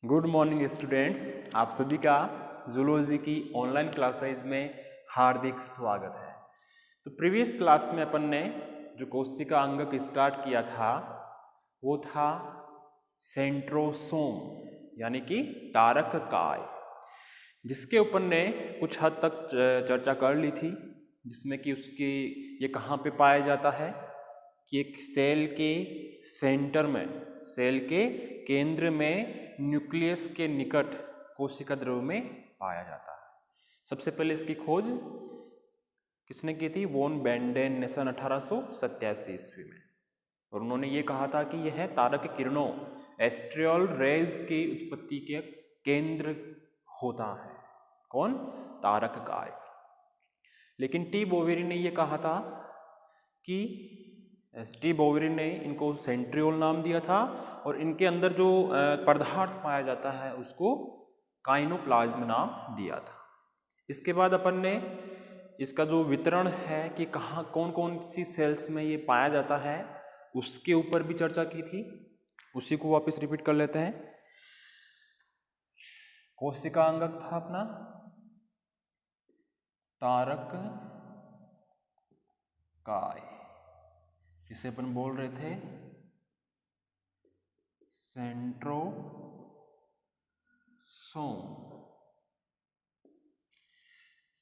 Good morning students, आप सभी का जूलॉजी की ऑनलाइन क्लासेज में हार्दिक स्वागत है। तो प्रीवियस क्लास में अपन ने जो कोशिका अंगक स्टार्ट किया था वो था सेंट्रोसोम यानी कि तारक काय, जिसके ऊपर ने कुछ हद तक चर्चा कर ली थी, जिसमें कि उसकी ये कहाँ पे पाया जाता है कि एक सेल के सेंटर में, सेल के केंद्र में न्यूक्लियस के निकट कोशिका द्रव्य में पाया जाता है। सबसे पहले इसकी खोज किसने की थी? वॉन बेंडेन ने सन 1887 ईस्वी में, और उन्होंने ये कहा था कि यह तारक किरणों एस्ट्रियल रेज की उत्पत्ति के केंद्र होता है। कौन? तारक काय। लेकिन टी बोवेरी ने यह कहा था कि टी बोवेरी ने इनको सेंट्रियोल नाम दिया था, और इनके अंदर जो पदार्थ पाया जाता है उसको काइनोप्लाज्म नाम दिया था। इसके बाद अपन ने इसका जो वितरण है कि कहाँ कौन कौन सी सेल्स में ये पाया जाता है उसके ऊपर भी चर्चा की थी। उसी को वापस रिपीट कर लेते हैं। कोशिका अंगक था अपना तारक काय, जिसे अपन बोल रहे थे सेंट्रोसोम।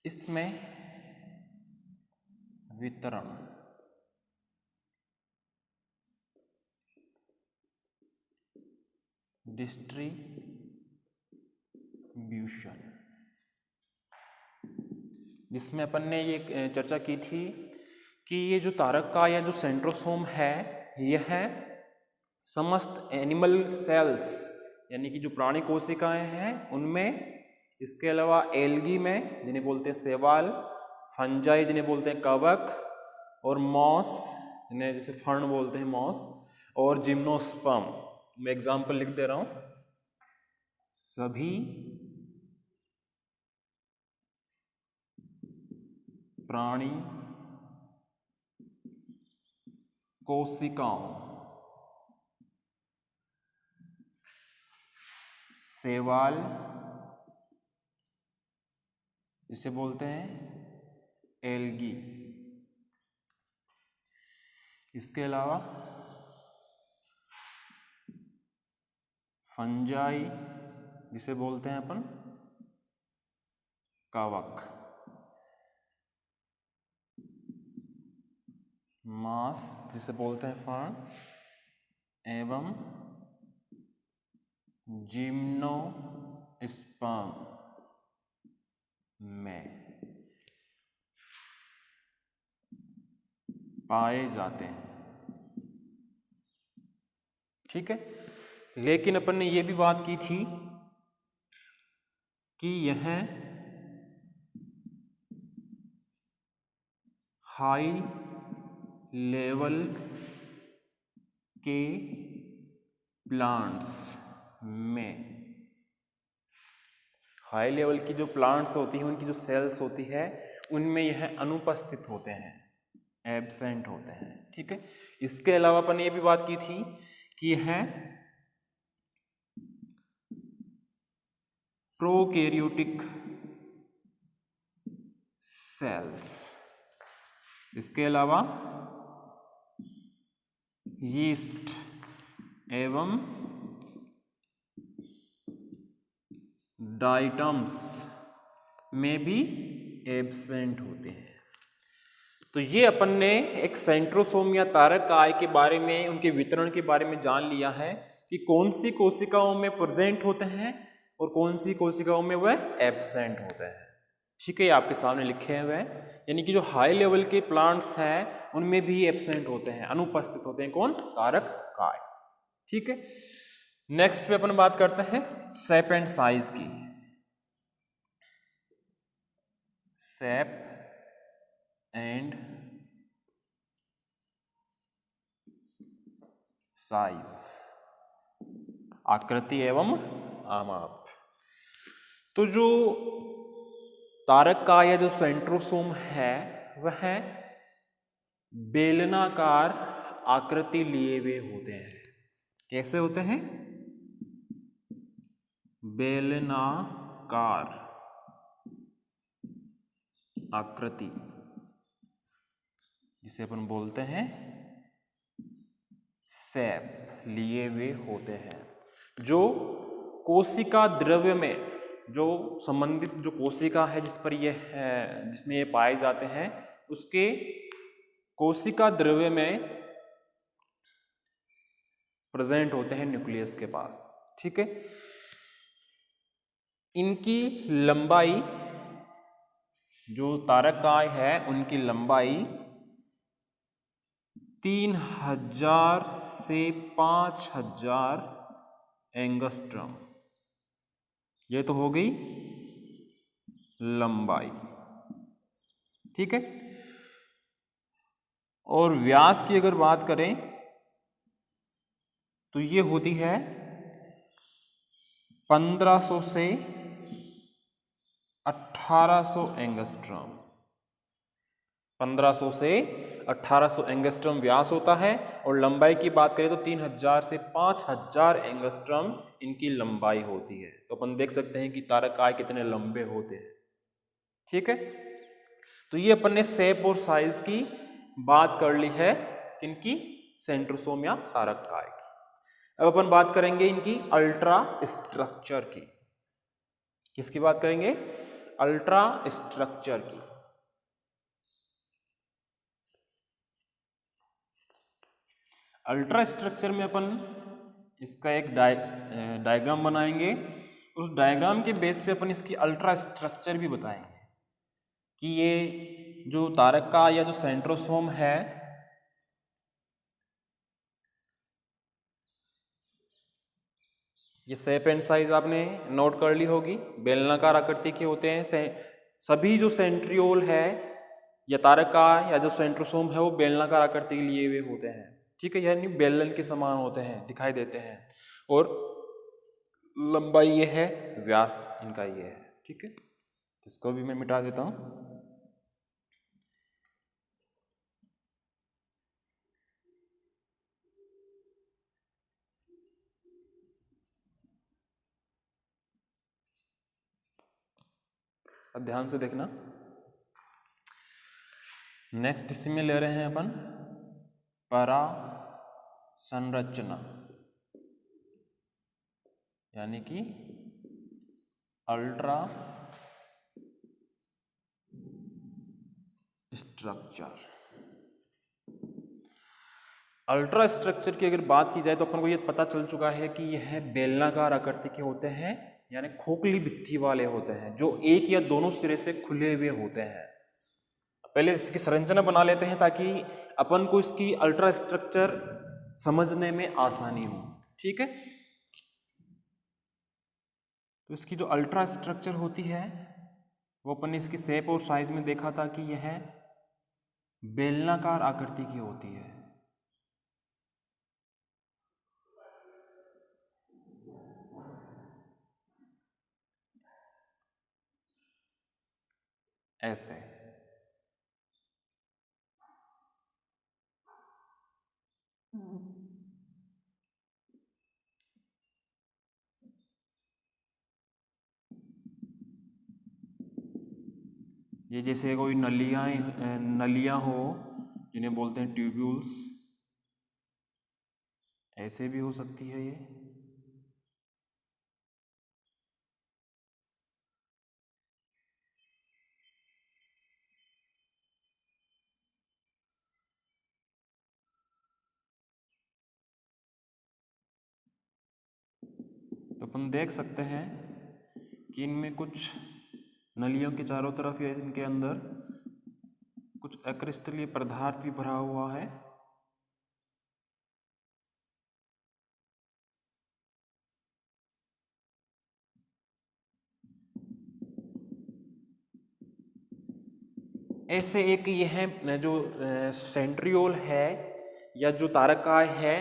इसमें वितरण डिस्ट्रीब्यूशन, जिसमें अपन ने ये चर्चा की थी कि ये जो तारक का या जो सेंट्रोसोम है यह है समस्त एनिमल सेल्स यानी कि जो प्राणी कोशिकाएं हैं उनमें, इसके अलावा एल्गी में जिन्हें बोलते हैं शैवाल, फंजाई जिन्हें बोलते हैं कवक, और मॉस जिन्हें जैसे फर्न बोलते हैं मॉस, और जिम्नोस्पर्म। मैं एग्जाम्पल लिख दे रहा हूं। सभी प्राणी कोशिकाओं, शैवाल जिसे बोलते हैं एल्गी, इसके अलावा फंजाई जिसे बोलते हैं अपन कवक, मांस जिसे बोलते हैं फर्न, एवं जिम्नोस्पर्म में पाए जाते हैं। ठीक है। लेकिन अपन ने यह भी बात की थी कि यह हाई लेवल के प्लांट्स में, हाई लेवल की जो प्लांट्स होती हैं उनकी जो सेल्स होती है उनमें यह अनुपस्थित होते हैं, एब्सेंट होते हैं। ठीक है। इसके अलावा अपन ने ये भी बात की थी कि यह प्रोकैरियोटिक सेल्स, इसके अलावा यीस्ट एवं डाइटम्स में भी एब्सेंट होते हैं। तो ये अपन ने एक सेंट्रोसोम या तारक काय के बारे में, उनके वितरण के बारे में जान लिया है कि कौन सी कोशिकाओं में प्रेजेंट होते हैं और कौन सी कोशिकाओं में वह एब्सेंट होते हैं। ठीक है, आपके सामने लिखे हुए हैं। यानी कि जो हाई लेवल के प्लांट्स हैं उनमें भी एब्सेंट होते हैं, अनुपस्थित होते हैं। कौन? तारक काय। ठीक है। नेक्स्ट पे अपन बात करते हैं शेप एंड साइज की। शेप एंड साइज, आकृति एवं आमाप। तो जो तारक काय या जो सेंट्रोसोम है वह बेलनाकार आकृति लिए हुए होते हैं। कैसे होते हैं? बेलनाकार आकृति, जिसे अपन बोलते हैं सैप, लिए हुए होते हैं। जो कोशिका द्रव्य में जो संबंधित जो कोशिका है जिस पर ये है, जिसमें ये पाए जाते हैं, उसके कोशिका द्रव्य में प्रेजेंट होते हैं न्यूक्लियस के पास। ठीक है, इनकी लंबाई, जो तारकाय है उनकी लंबाई 3000 से 5000 एंगस्ट्रम, ये तो हो गई लंबाई। ठीक है, और व्यास की अगर बात करें तो ये होती है 1500 से 1800 एंगस्ट्रम। 1500 से 1800 एंगस्ट्रम व्यास होता है, और लंबाई की बात करें तो 3000 से 5000 एंगस्ट्रम इनकी लंबाई होती है। तो अपन देख सकते हैं कि तारकाय कितने लंबे होते हैं। ठीक है, तो ये अपन ने शेप और साइज की बात कर ली है, किनकी, सेंट्रोसोम या तारकाय की। अब अपन बात करेंगे इनकी अल्ट्रा स्ट्रक्चर की। किसकी बात करेंगे, अल्ट्रा स्ट्रक्चर की। अल्ट्रा स्ट्रक्चर में अपन इसका एक डायग्राम बनाएंगे। उस डायग्राम के बेस पे अपन इसकी अल्ट्रा स्ट्रक्चर भी बताएंगे कि ये जो तारकाय या जो सेंट्रोसोम है, ये शेप एंड साइज आपने नोट कर ली होगी, बेलनाकार आकृति के होते हैं। सभी जो सेंट्रियोल है या तारकाय या जो सेंट्रोसोम है वो बेलनाकार आकृति के लिए हुए होते हैं। ठीक है, यानी बेलन के समान होते हैं, दिखाई देते हैं, और लंबाई ये है, व्यास इनका ये है। ठीक है, इसको भी मैं मिटा देता हूं। अब ध्यान से देखना। नेक्स्ट इसमें ले रहे हैं अपन परा संरचना, यानी कि अल्ट्रा स्ट्रक्चर। अल्ट्रा स्ट्रक्चर की अगर बात की जाए तो अपन को ये पता चल चुका है कि यह बेलनाकार आकृति के होते हैं, यानी खोखली भित्ति वाले होते हैं, जो एक या दोनों सिरे से खुले हुए होते हैं। पहले इसकी संरचना बना लेते हैं ताकि अपन को इसकी अल्ट्रा स्ट्रक्चर समझने में आसानी हो। ठीक है, तो इसकी जो अल्ट्रा स्ट्रक्चर होती है वो अपन ने इसकी शेप और साइज में देखा था कि यह बेलनाकार आकृति की होती है। ऐसे ये जैसे कोई नलियां हो, जिन्हें बोलते हैं ट्यूब्यूल्स, ऐसे भी हो सकती है ये। तो अपन देख सकते हैं कि इनमें कुछ नलियों के चारों तरफ या इनके अंदर कुछ अक्रिस्टलीय पदार्थ भी भरा हुआ है। ऐसे एक यह जो सेंट्रियोल है या जो तारकाय है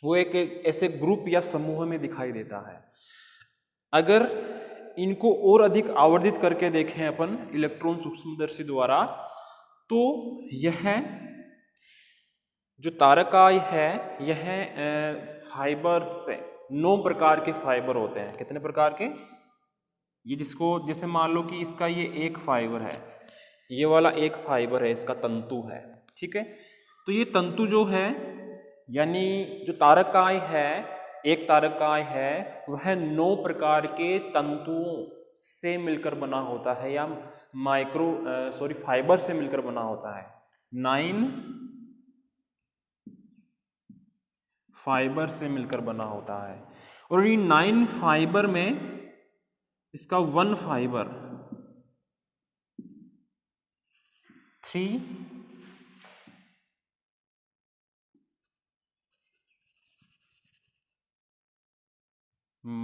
वो एक ऐसे ग्रुप या समूह में दिखाई देता है। अगर इनको और अधिक आवर्धित करके देखें अपन इलेक्ट्रॉन सूक्ष्मदर्शी द्वारा, तो यह जो तारकाय है यह फाइबर से 9 प्रकार के फाइबर होते हैं। कितने प्रकार के? ये जिसको जैसे मान लो कि इसका ये एक फाइबर है, ये वाला एक फाइबर है, इसका तंतु है, ठीक है। तो ये तंतु जो है यानी जो तारकाय है, एक तारकाय है वह 9 प्रकार के तंतुओं से मिलकर बना होता है या फाइबर से मिलकर बना होता है। 9 फाइबर से मिलकर बना होता है और ये 9 फाइबर में इसका 1 फाइबर 3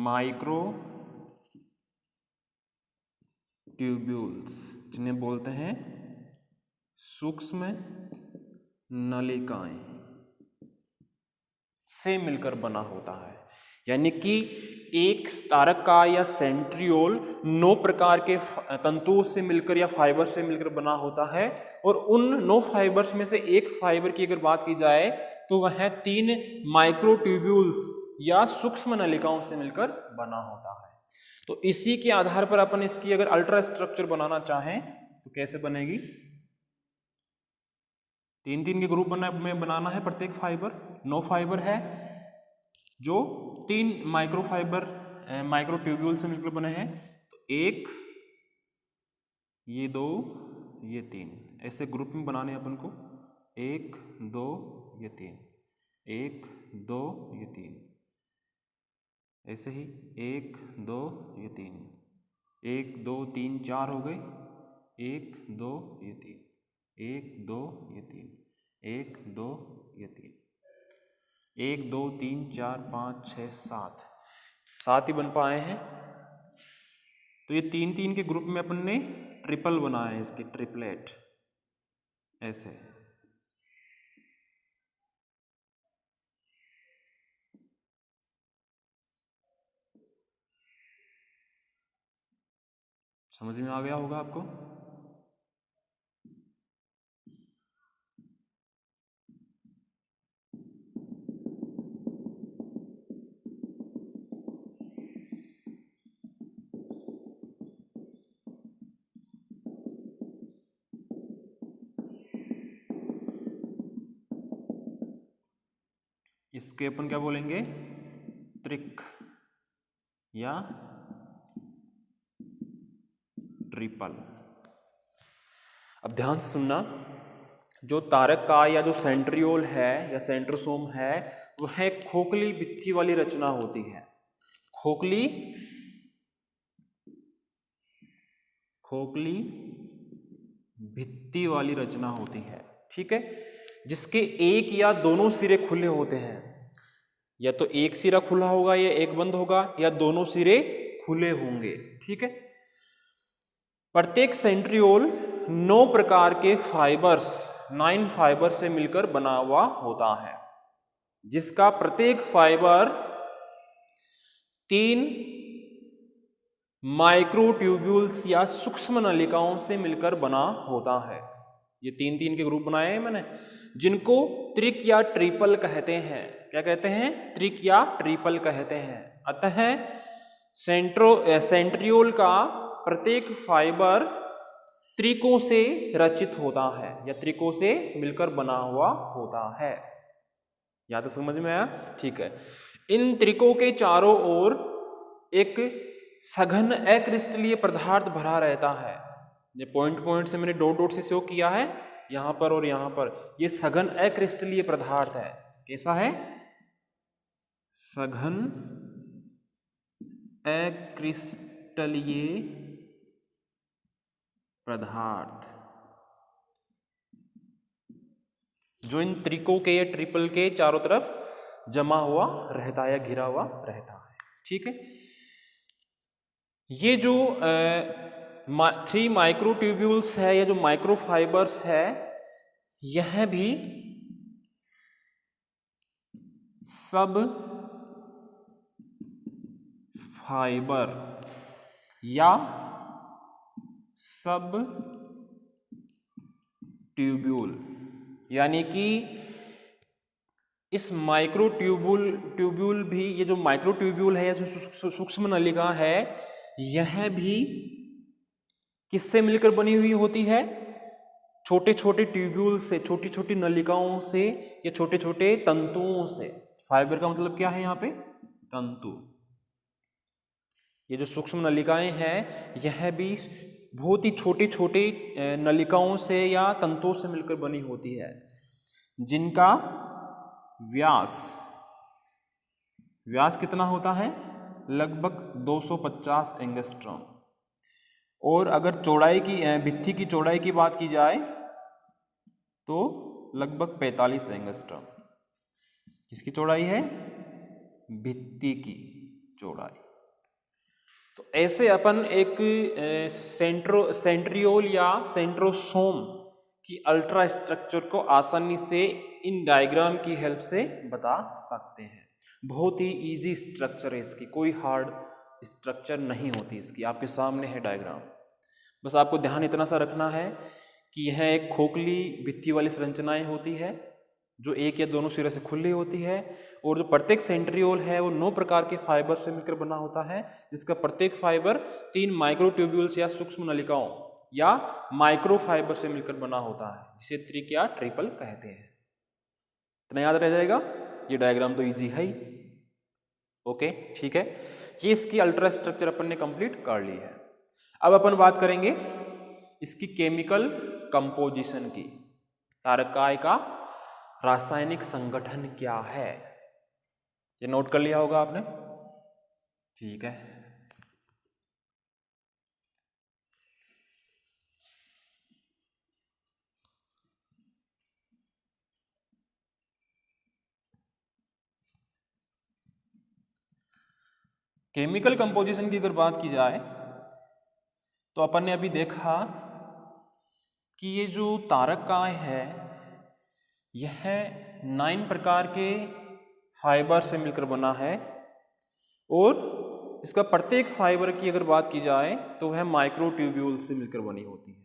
माइक्रो ट्यूब्यूल्स, जिन्हें बोलते हैं सूक्ष्म नलिकाएं, से मिलकर बना होता है। यानी कि एक तारकाय या सेंट्रियोल 9 प्रकार के तंतुओं से मिलकर या फाइबर से मिलकर बना होता है और उन 9 फाइबर्स में से एक फाइबर की अगर बात की जाए तो वह 3 माइक्रोट्यूब्यूल्स या सूक्ष्म नलिकाओं से मिलकर बना होता है। तो इसी के आधार पर अपन इसकी अगर अल्ट्रा स्ट्रक्चर बनाना चाहें तो कैसे बनेगी? 3-3 के ग्रुप में बनाना है प्रत्येक फाइबर। 9 फाइबर है जो 3 माइक्रोट्यूब्यूल से मिलकर बने हैं। तो 1, ये 2, ये 3, ऐसे ग्रुप में बनाने अपन को। 1 2 ये 3, 1 2 ये 3, ऐसे ही 1 2 ये 3, 1 2 3 4 हो गए, 1 2 ये 3, 1 2 ये 3, 1 2 ये 3, 1 2 3 4 5 6 7 ही बन पाए हैं। तो ये 3-3 के ग्रुप में अपन ने ट्रिपल बनाया है, इसके ट्रिपलेट ऐसे। समझ में आ गया होगा आपको? इसके अपन क्या बोलेंगे? त्रिक या ट्रिपल। अब ध्यान से सुनना, जो तारकाय या जो सेंट्रियोल है या सेंट्रोसोम है वह एक खोखली भित्ति वाली रचना होती है। खोखली भित्ति वाली रचना होती है, ठीक है, जिसके एक या दोनों सिरे खुले होते हैं। या तो एक सिरा खुला होगा या एक बंद होगा या दोनों सिरे खुले होंगे, ठीक है। प्रत्येक सेंट्रियोल 9 प्रकार के फाइबर्स 9 फाइबर से मिलकर बना हुआ होता है, जिसका प्रत्येक फाइबर 3 माइक्रोट्यूब्यूल्स या सूक्ष्म नलिकाओं से मिलकर बना होता है। ये 3-3 के ग्रुप बनाए हैं मैंने, जिनको त्रिक या ट्रिपल कहते हैं। क्या कहते हैं? त्रिक या ट्रिपल कहते हैं। अतः सेंट्रियोल का प्रत्येक फाइबर त्रिकों से रचित होता है या त्रिकों से मिलकर बना हुआ होता है। या तो समझ में आया? ठीक है। इन त्रिकों के चारों ओर एक सघन अक्रिस्टलीय पदार्थ भरा रहता है। ये पॉइंट से मैंने डॉट से शो किया है यहां पर और यहां पर। ये सघन अक्रिस्टलीय पदार्थ है। कैसा है? सघन अक्रिस्टलीय पदार्थ जो इन त्रिकों के या ट्रिपल के चारों तरफ जमा हुआ रहता है या घिरा हुआ रहता है, ठीक है। ये जो 3 माइक्रोट्यूब्यूल्स है या जो माइक्रोफाइबर्स है, यह भी सब फाइबर या सब ट्यूब्यूल यानी कि इस माइक्रो ट्यूब्यूल भी, ये जो माइक्रो ट्यूब्यूल है, ये सूक्ष्म नलिका है, यह भी किससे मिलकर बनी हुई होती है? छोटे छोटे ट्यूब्यूल से, छोटी छोटी नलिकाओं से या छोटे छोटे तंतुओं से। फाइबर का मतलब क्या है यहाँ पे? तंतु। ये जो सूक्ष्म नलिकाएं हैं यह भी बहुत ही छोटे छोटे नलिकाओं से या तंतुओं से मिलकर बनी होती है, जिनका व्यास कितना होता है? लगभग 250 एंगस्ट्रॉम। और अगर चौड़ाई की, भित्ति की चौड़ाई की बात की जाए तो लगभग 45 एंगस्ट्रॉम। किसकी चौड़ाई है? भित्ति की चौड़ाई। तो ऐसे अपन एक सेंट्रियोल या सेंट्रोसोम की अल्ट्रा स्ट्रक्चर को आसानी से इन डायग्राम की हेल्प से बता सकते हैं। बहुत ही इजी स्ट्रक्चर है इसकी, कोई हार्ड स्ट्रक्चर नहीं होती इसकी। आपके सामने है डायग्राम, बस आपको ध्यान इतना सा रखना है कि यह एक खोखली भित्ति वाली संरचनाएं होती है जो एक या दोनों सिरे से खुली होती है, और जो प्रत्येक सेंट्रियोल है वो 9 प्रकार के फाइबर से मिलकर बना होता है, जिसका प्रत्येक फाइबर 3 माइक्रोट्यूब्यूल्स या सूक्ष्म नलिकाओं या माइक्रो फाइबर से मिलकर बना होता है, जिसे त्रिक या ट्रिपल कहते हैं। इतना याद रह जाएगा। ये डायग्राम तो इजी है ही। ओके, ठीक है। ये इसकी अल्ट्रा स्ट्रक्चर अपन ने कंप्लीट कर ली है। अब अपन बात करेंगे इसकी केमिकल कंपोजिशन की। तारकाय का रासायनिक संगठन क्या है? ये नोट कर लिया होगा आपने, ठीक है। केमिकल कंपोजिशन की अगर बात की जाए तो अपन ने अभी देखा कि ये जो तारकाय है यह 9 प्रकार के फाइबर से मिलकर बना है, और इसका प्रत्येक फाइबर की अगर बात की जाए तो वह माइक्रोट्यूब्यूल से मिलकर बनी होती है।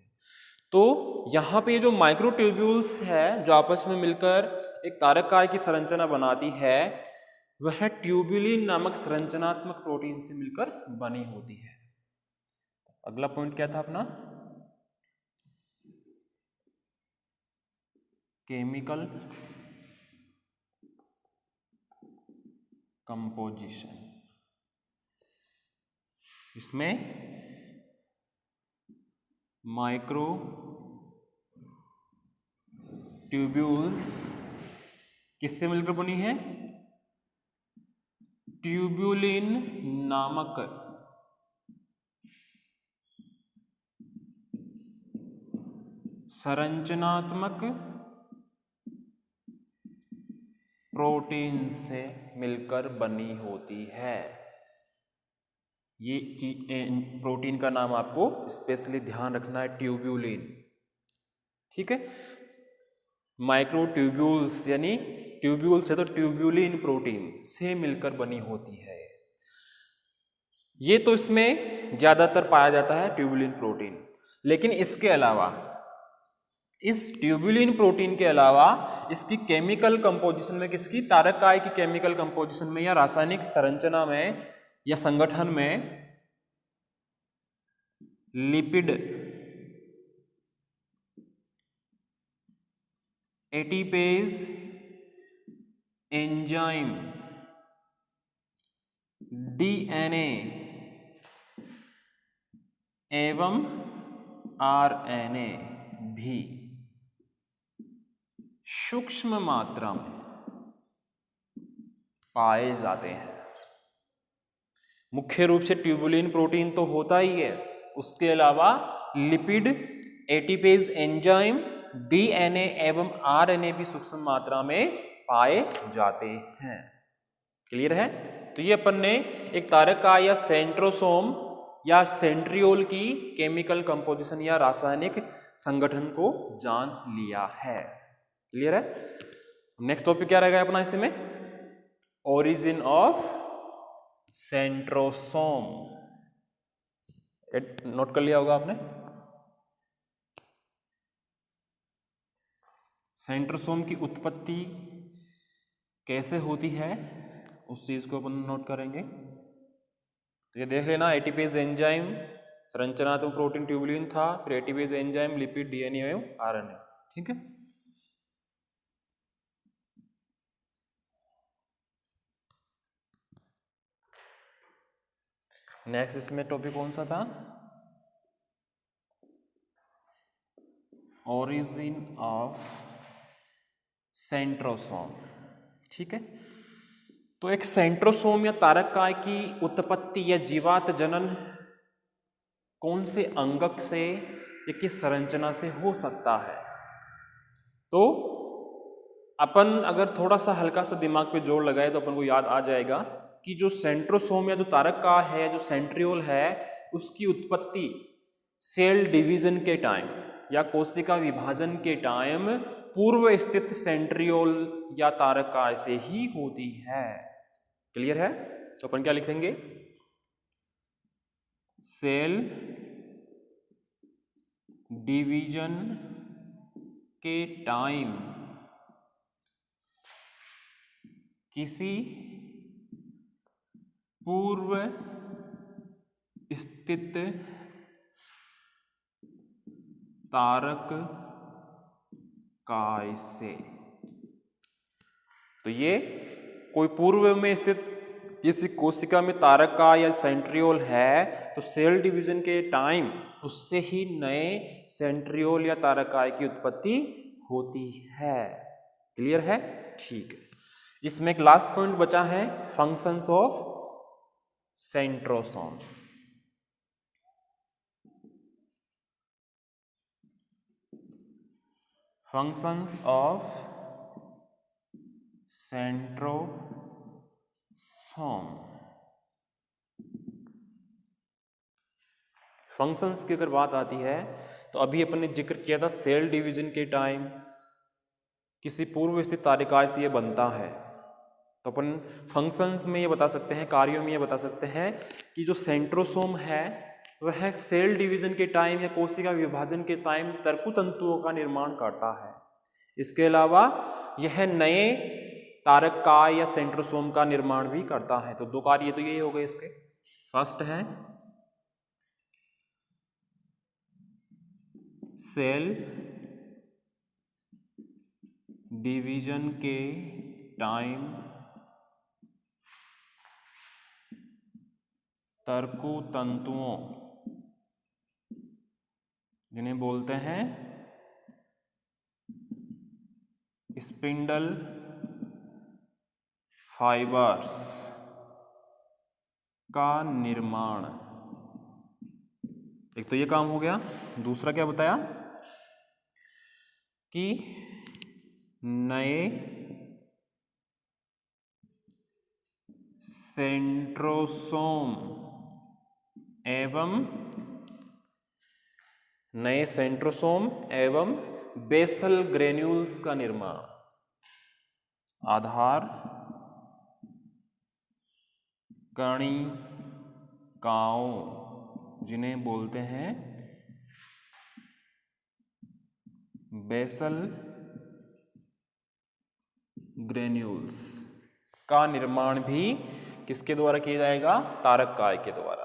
तो यहाँ पे जो माइक्रोट्यूब्यूल्स है जो आपस में मिलकर एक तारकाय की संरचना बनाती है, वह ट्यूब्यूलिन नामक संरचनात्मक प्रोटीन से मिलकर बनी होती है। अगला पॉइंट क्या था अपना? Chemical composition. इसमें माइक्रो ट्यूब्यूल्स किससे मिलकर बनी है? ट्यूब्यूलिन नामक संरचनात्मक प्रोटीन से मिलकर बनी होती है। ये प्रोटीन का नाम आपको स्पेशली ध्यान रखना है, ट्यूब्यूलिन, ठीक है। माइक्रोट्यूब्यूल्स यानी ट्यूब्यूल्स है तो ट्यूब्यूलिन प्रोटीन से मिलकर बनी होती है। ये तो इसमें ज्यादातर पाया जाता है ट्यूब्यूलिन प्रोटीन, लेकिन इसके अलावा, इस ट्यूब्यूलिन प्रोटीन के अलावा इसकी केमिकल कंपोजिशन में, किसकी? तारकाय की केमिकल कंपोजिशन में या रासायनिक संरचना में या संगठन में लिपिड, एटीपेज एंजाइम, डीएनए एवं आरएनए भी सूक्ष्म मात्रा में पाए जाते हैं। मुख्य रूप से ट्यूब्यूलिन प्रोटीन तो होता ही है, उसके अलावा लिपिड, एटीपेज एंजाइम, डीएनए एवं आरएनए भी सूक्ष्म मात्रा में पाए जाते हैं। क्लियर है? तो ये अपन ने एक तारकाय या सेंट्रोसोम या सेंट्रियोल की केमिकल कंपोजिशन या रासायनिक संगठन को जान लिया है। क्लियर है? नेक्स्ट टॉपिक क्या रहेगा अपना इसमें? Origin of centrosome. नोट कर लिया होगा आपने। सेंट्रोसोम की उत्पत्ति कैसे होती है उस चीज़ को अपन नोट करेंगे। तो ये देख लेना, एटीपेज एंजाइम संरचनात्मक प्रोटीन ट्यूबुलिन था, फिर एटीपेज एंजाइम लिपिड डीएनए एवं आरएनए। ठीक है, नेक्स्ट इसमें टॉपिक कौन सा था? Origin of centrosome. ठीक है, तो एक सेंट्रोसोम या तारक काय की उत्पत्ति या जीवात जनन कौन से अंगक से या किस संरचना से हो सकता है? तो अपन अगर थोड़ा सा हल्का सा दिमाग पे जोर लगाए तो अपन को याद आ जाएगा कि जो सेंट्रोसोम या जो तारक काय है, जो सेंट्रियोल है, उसकी उत्पत्ति सेल डिवीजन के टाइम या कोशिका विभाजन के टाइम पूर्व स्थित सेंट्रियोल या तारक काय से ही होती है। क्लियर है? तो अपन क्या लिखेंगे? सेल डिवीजन के टाइम किसी पूर्व स्थित तारक काय से। तो ये कोई पूर्व में स्थित किसी कोशिका में तारक काय या सेंट्रियोल है तो सेल डिवीजन के टाइम उससे ही नए सेंट्रियोल या तारक काय की उत्पत्ति होती है। क्लियर है? ठीक है, इसमें एक लास्ट पॉइंट बचा है, functions of centrosome. Functions of centrosome. Functions की अगर बात आती है तो अभी अपन ने जिक्र किया था सेल डिवीजन के टाइम किसी पूर्व स्थित तारकाय से ये बनता है। तो अपन फंक्शंस में ये बता सकते हैं, कार्यों में ये बता सकते हैं कि जो सेंट्रोसोम है वह सेल डिवीजन के टाइम या कोशिका विभाजन के टाइम तर्कुतंतुओं का निर्माण करता है। इसके अलावा यह नए तारकाय या सेंट्रोसोम का निर्माण भी करता है। तो दो कार्य तो यही हो गए इसके। फर्स्ट है सेल डिवीजन के टाइम तर्कुतंतुओं जिन्हें बोलते हैं स्पिंडल फाइबर्स का निर्माण। एक तो ये काम हो गया। दूसरा क्या बताया कि नए सेंट्रोसोम एवं बेसल ग्रेन्यूल्स का निर्माण। आधार कणिकाओं जिन्हें बोलते हैं बेसल ग्रेन्यूल्स का निर्माण भी किसके द्वारा किया जाएगा? तारक काय के द्वारा।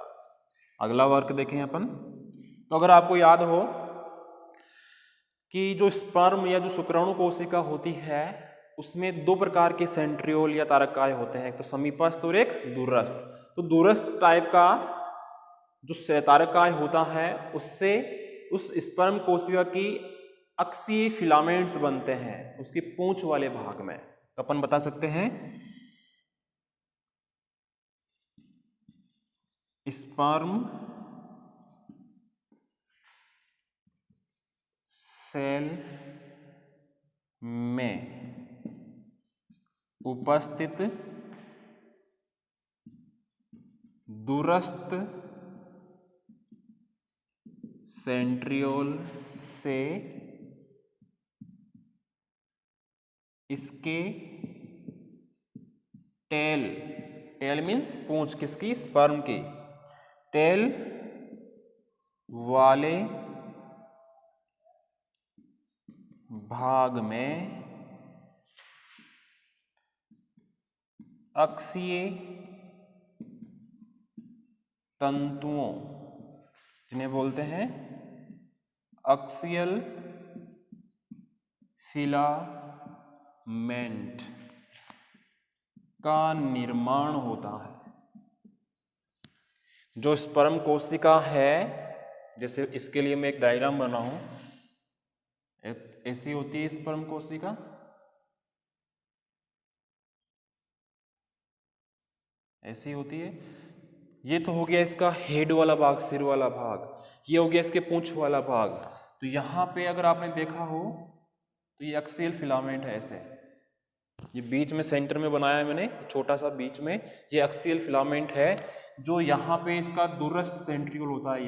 अगला वर्क देखें अपन। तो अगर आपको याद हो कि जो स्पर्म या जो शुक्राणु कोशिका होती है उसमें दो प्रकार के सेंट्रियोल या तारक काय होते हैं, एक तो समीपस्थ और एक दूरस्थ। तो दूरस्थ टाइप का जो तारक काय होता है उससे उस स्पर्म कोशिका की अक्षीय फिलामेंट्स बनते हैं उसकी पूंछ वाले भाग में। तो अपन बता सकते हैं स्पर्म सेल में उपस्थित दूरस्थ सेंट्रियोल से इसके टेल मीन्स पूंछ किसकी? स्पर्म की। टेल वाले भाग में अक्षीय तंतुओं, जिन्हें बोलते हैं अक्सियल फिलामेंट का निर्माण होता है। जो स्पर्म कोशिका है, जैसे इसके लिए मैं एक डायग्राम बनाऊं, ऐसी होती है स्पर्म कोशिका, ऐसी होती है। ये तो हो गया इसका हेड वाला भाग, सिर वाला भाग, ये हो गया इसके पूंछ वाला भाग। तो यहाँ पे अगर आपने देखा हो तो ये एक्सियल फिलामेंट है, ऐसे ये बीच में सेंटर में बनाया है मैंने, छोटा सा बीच में, ये एक्सियल फिलामेंट है। जो यहाँ पे इसका दूरस्थ सेंट्रियोल होता है,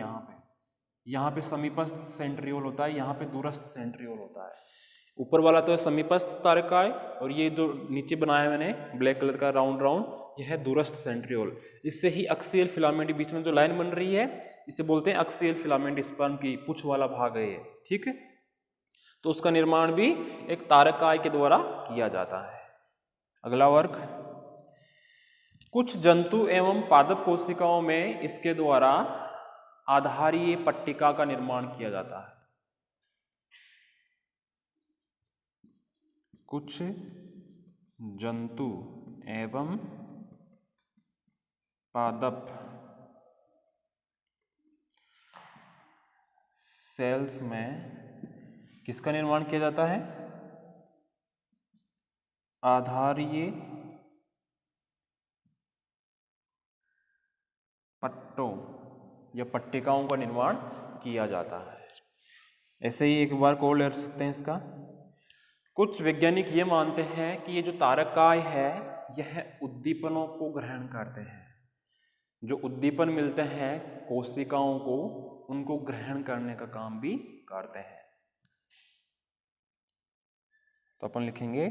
यहाँ पे समीपस्थ सेंट्रियोल होता है, यहाँ पे दूरस्थ सेंट्रियोल होता है। ऊपर वाला तो है समीपस्थ तारकाय, और ये जो नीचे बनाया मैंने ब्लैक कलर का राउंड राउंड, ये है दूरस्थ सेंट्रियोल। इससे ही एक्सियल फिलामेंट, बीच में जो लाइन बन रही है इसे बोलते हैं एक्सियल फिलामेंट, स्पर्म की पूंछ वाला भाग है ये, ठीक है। तो उसका निर्माण भी एक तारकाय के द्वारा किया जाता है। अगला वर्ग, कुछ जंतु एवं पादप कोशिकाओं में इसके द्वारा आधारीय पट्टिका का निर्माण किया जाता है। कुछ जंतु एवं पादप सेल्स में किसका निर्माण किया जाता है? आधारीय पट्टों या पट्टिकाओं का निर्माण किया जाता है। ऐसे ही एक बार को ले सकते हैं इसका। कुछ वैज्ञानिक ये मानते हैं कि ये जो तारकाय है यह उद्दीपनों को ग्रहण करते हैं। जो उद्दीपन मिलते हैं कोशिकाओं को, उनको ग्रहण करने का काम भी करते हैं। तो अपन लिखेंगे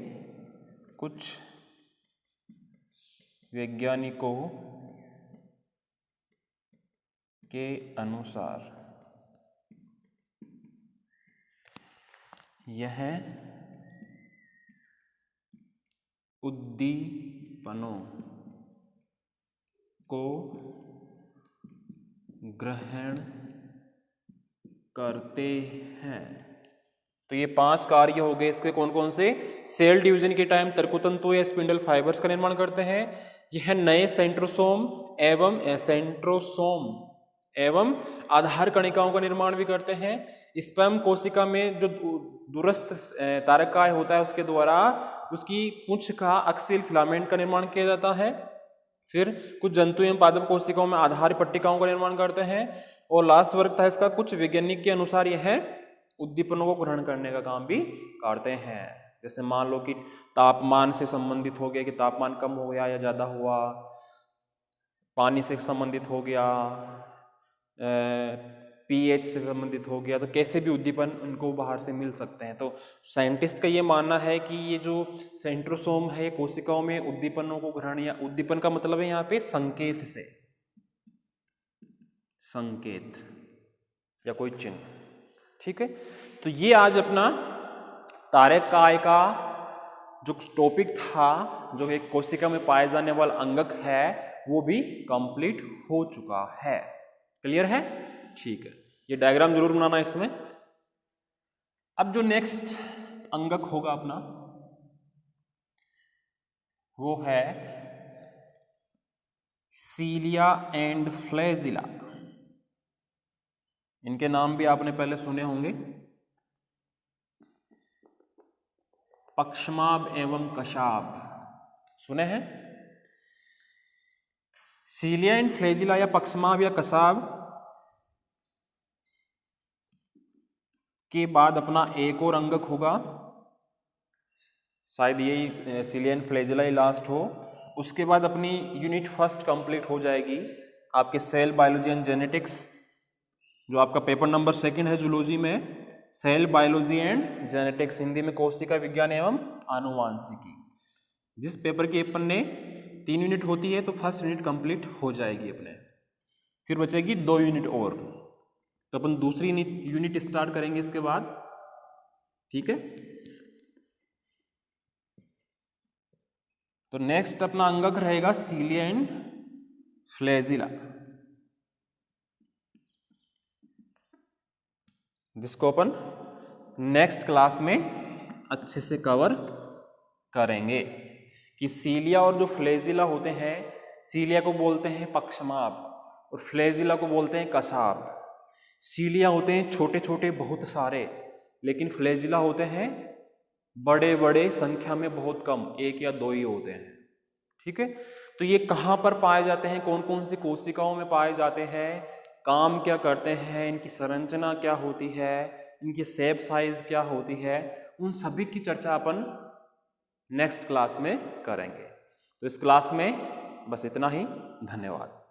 कुछ वैज्ञानिकों के अनुसार यह उद्दीपनों को ग्रहण करते हैं। तो ये 5 कार्य हो गए इसके। कौन कौन से? सेल डिवीजन के टाइम तर्कुतंतु या स्पिंडल फाइबर्स का निर्माण करते हैं। यह नए सेंट्रोसोम एवं आधार कणिकाओं का निर्माण भी करते हैं। स्पर्म कोशिका में जो दूरस्थ तारकाय होता है उसके द्वारा उसकी पूंछ का एक्सियल फिलामेंट का निर्माण किया जाता है। फिर कुछ जंतु एवं पादप कोशिकाओं में आधार पट्टिकाओं का निर्माण करते हैं। और लास्ट वर्ग था इसका, कुछ वैज्ञानिक के अनुसार यह उद्दीपनों को ग्रहण करने का काम भी करते हैं। जैसे मान लो कि तापमान से संबंधित हो गया कि तापमान कम हो गया या ज़्यादा हुआ, पानी से संबंधित हो गया, पीएच से संबंधित हो गया, तो कैसे भी उद्दीपन उनको बाहर से मिल सकते हैं। तो साइंटिस्ट का ये मानना है कि ये जो सेंट्रोसोम है कोशिकाओं में उद्दीपनों को ग्रहण, या उद्दीपन का मतलब है यहाँ पे संकेत से, संकेत या कोई चिन्ह, ठीक है। तो ये आज अपना तारकाय का जो टॉपिक था, जो एक कोशिका में पाए जाने वाला अंगक है, वो भी कंप्लीट हो चुका है। क्लियर है? ठीक है। ये डायग्राम जरूर बनाना इसमें। अब जो नेक्स्ट अंगक होगा अपना वो है सीलिया एंड फ्लैजिला। इनके नाम भी आपने पहले सुने होंगे, पक्षमाभ एवं कशाभ, सुने हैं? सीलिया एंड फ्लैजिला या पक्षमाभ या कशाभ के बाद अपना एक और अंगक होगा, शायद यही cilia and flagella he last हो। उसके बाद अपनी यूनिट फर्स्ट कंप्लीट हो जाएगी, आपके सेल बायोलॉजी एंड जेनेटिक्स, जो आपका पेपर नंबर 2 है जूलॉजी में, cell biology and genetics, Hindi में कोशिका विज्ञान एवं आनुवांशिकी। जिस पेपर की अपन ने 3 यूनिट होती है, तो फर्स्ट यूनिट कंप्लीट हो जाएगी अपने, फिर बचेगी 2 यूनिट और, तो अपन दूसरी यूनिट स्टार्ट करेंगे इसके बाद, ठीक है। तो नेक्स्ट अपना अंगक रहेगा सीलिया एंड फ्लैजिला, जिसको अपन नेक्स्ट क्लास में अच्छे से कवर करेंगे कि सीलिया और जो फ्लैजिला होते हैं, सीलिया को बोलते हैं पक्षमाप और फ्लैजिला को बोलते हैं कसाब। सीलिया होते हैं छोटे छोटे बहुत सारे, लेकिन फ्लैजिला होते हैं बड़े बड़े, संख्या में बहुत कम, 1 या 2 ही होते हैं। ठीक है, तो ये कहाँ पर पाए जाते हैं, कौन कौन सी कोशिकाओं में पाए जाते हैं, काम क्या करते हैं, इनकी संरचना क्या होती है, इनकी शेप साइज क्या होती है, उन सभी की चर्चा अपन नेक्स्ट क्लास में करेंगे। तो इस क्लास में बस इतना ही। धन्यवाद।